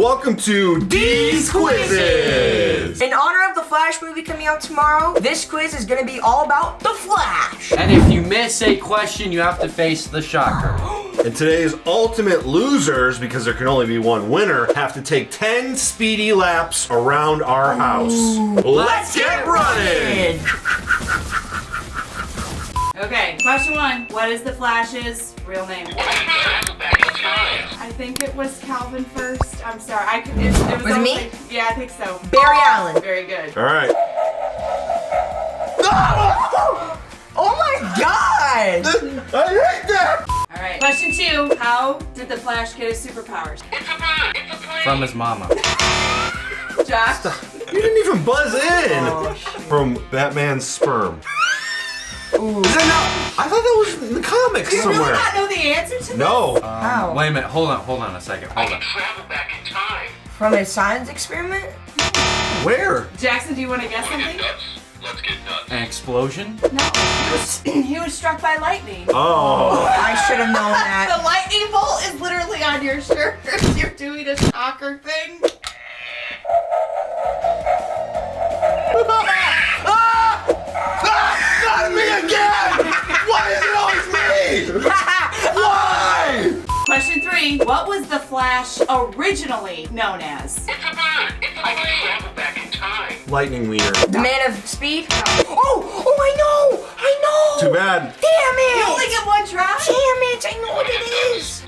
welcome to Deez Quizzes! In honor of the Flash movie coming out tomorrow, this quiz is gonna be all about the Flash. And if you miss a question, you have to face the shocker. And today's ultimate losers, because there can only be one winner, have to take 10 speedy laps around our house. Let's get running! Okay, question one. What is the Flash's real name? I think it was Calvin first. I'm sorry. It Was it me? like, yeah, I think so. Barry Allen. Very good. All right. Oh my god! I hate that! All right. Question two. How did the Flash get his superpowers? From his mama. Josh? You didn't even buzz in! Oh, From Batman's sperm. Ooh. Is that not? I thought that was in the comics Do you somewhere. really not know the answer to this? No. How? Wait a minute, hold on a second, hold on. From a science experiment? Where? Jackson, do you want to guess something? An explosion? No. He was struck by lightning. Oh. I should have known The that. lightning bolt is literally on your shirt. You're doing a shocker thing. Not me again! Why is it always me? Why? Question three. What was the Flash originally known as? Lightning wiener. The Man of Speed? Oh, I know! Too bad. Damn it! You only get one try? Damn it! I know what it is!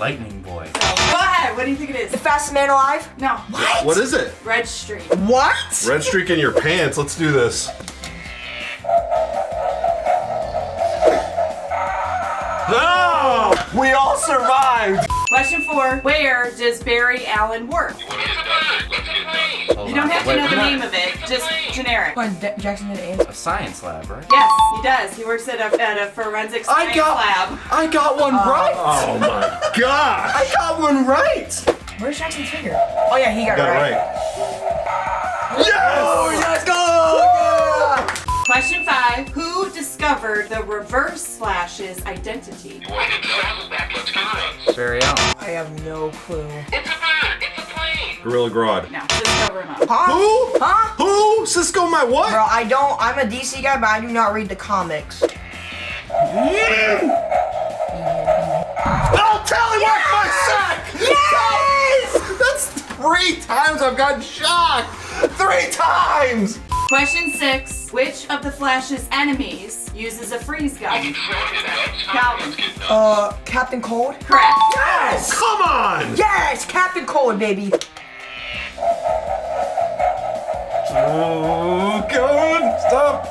Lightning boy. Go ahead. What do you think it The is? fastest man alive? No. What is it? Red Streak. What? Red streak in your pants. Let's do this. No! We all survived! Question four. Where does Barry Allen work? You don't have to know the name of it. Just generic. Come on, Jackson had to answer. A science lab, right? Yes, he does. He works at a forensic science lab. I got one right! Oh my gosh! I got one right! Where's Jackson's finger? Oh yeah, he got Got it it right. right. Yes! Let's go! Question five. Who discovered the Reverse Flash's identity? Barry Allen. I have no clue. Gorilla Grodd. No, Cisco Ramon. Huh? Who? Huh? Who? Cisco my what? Bro, I'm a DC guy, but I do not read the comics. I'll tell him off my sack! Yes! That's 3 times I've gotten shocked! 3 times! Question six. Which of the Flash's enemies uses a freeze gun? Calvin. Captain Cold? Correct. Yes! Come on! Yes! Captain Cold, baby. Oh, God! Stop!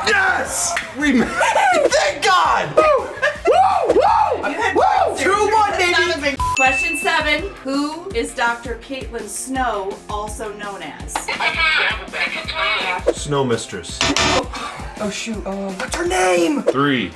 Yes! We made it! Thank God! Woo! Woo! Woo! 2-1, baby. Question seven. Who is Dr. Caitlin Snow also known as? Snow Mistress. Oh shoot, what's her name? 3.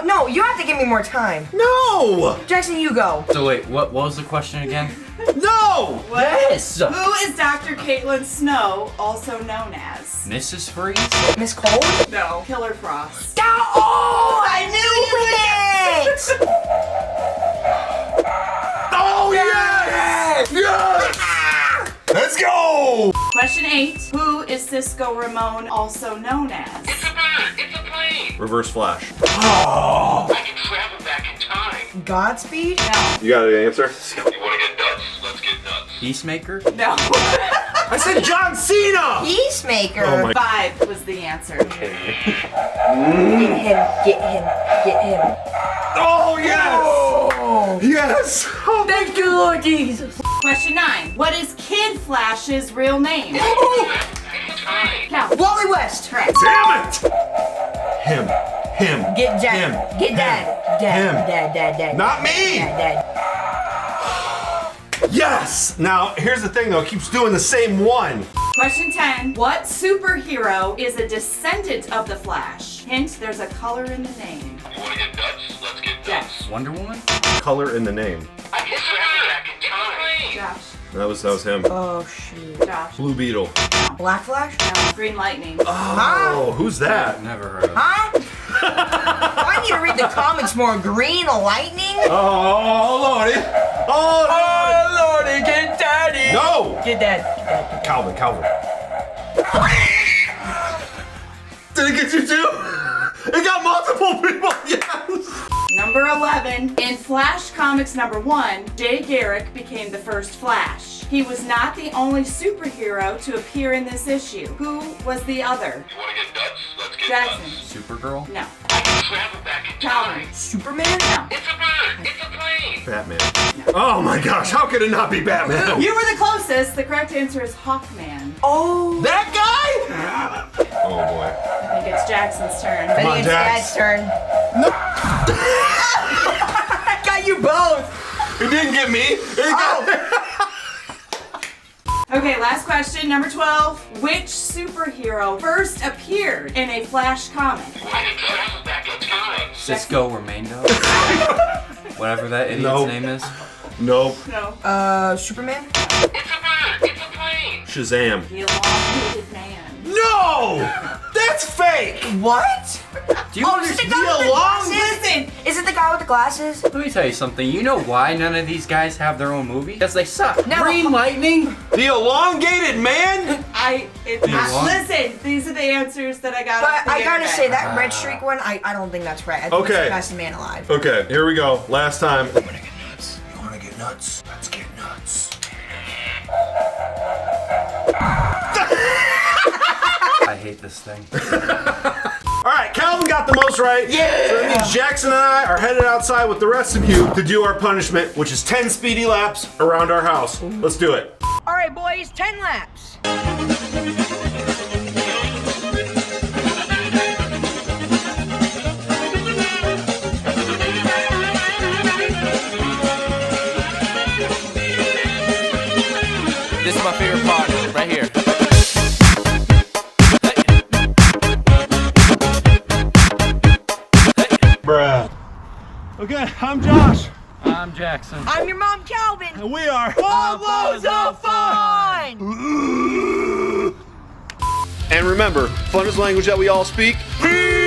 No, you have to give me more time. No! Jackson, you go. So wait, what was the question again? No! Yes! Who is Dr. Caitlin Snow also known as? Mrs. Freeze? Miss Cold? No. Killer Frost. Oh, I knew it! Oh, yes! Yes! Let's go! Question eight. Who is Cisco Ramon also known as? Reverse Flash. Godspeed? No. You got an answer? Peacemaker? No. I said John Cena! Peacemaker. Oh my- 5 was the answer. Get him. Oh, yes! Oh. Yes! Oh, Thank you, Lord Jesus. Question 9. What is Kid Flash's real name? Cal. Wally West. Correct. damn it! Him. Get Jack. Him. Get Dad. Him. Dad. Not me! Dad. Yes! Now, here's the thing though, it keeps doing the same one. Question 10. What superhero is a descendant of the Flash? Hint, there's a color in the name. Yes. Wonder Woman? Color in the name. Josh. That was him. Oh shoot. Josh. Blue Beetle. Black Flash? No. Green Lightning. Oh, who's that? Never heard of it. Huh? I need to read the comics more. Green Lightning? Oh, Lordy. Oh, Lordy. Lordy, Did that. Calvin. Did it get you too? It got multiple people. Yes. Number 11. In Flash Comics #1, Jay Garrick became the first Flash. He was not the only superhero to appear in this issue. Who was the other? You wanna get nuts? Let's get Jackson. nuts. Supergirl? No. Travel back in Calvin. time. Superman? No. It's a bird. It's a plane. Batman. Oh my gosh, how could it not be Batman? You were the closest. The correct answer is Hawkman. Oh. That guy? Oh boy. I think it's Jackson's turn. I Come on, think it's Jax. Dad's turn. I got you both. It didn't get me. It got Okay, last question, number 12. Which superhero first appeared in a Flash comic? We can travel back in time. Cisco Ramon? Whatever that idiot's Nope. name is. Nope. No. Superman? It's a bird. It's a plane. Shazam. The elongated man. No! That's fake! What? Do you Oh, is it the guy with the glasses? Listen, Is it the guy with the glasses? Let me tell you something. You know why none of these guys have their own movie? Because they suck. No. Green Lightning? The elongated man? listen, these are the answers that I got. But off the I gotta internet. say, that red streak one, I don't think that's right. I think Okay. it's the fastest man alive. Okay, here we go. Last time. I'm gonna get nuts. You wanna get nuts? Let's get nuts. I hate this thing. Alright, Calvin got the most right. Yeah! So that means Jackson and I are headed outside with the rest of you to do our punishment, which is 10 speedy laps around our house. Let's do it. All right, boys, 10 laps. This is my favorite part, right here. Bruh. Okay, I'm Josh. I'm Jackson. I'm your mom, Calvin. And we are Loads of fun. And remember, fun is language that we all speak. Peace!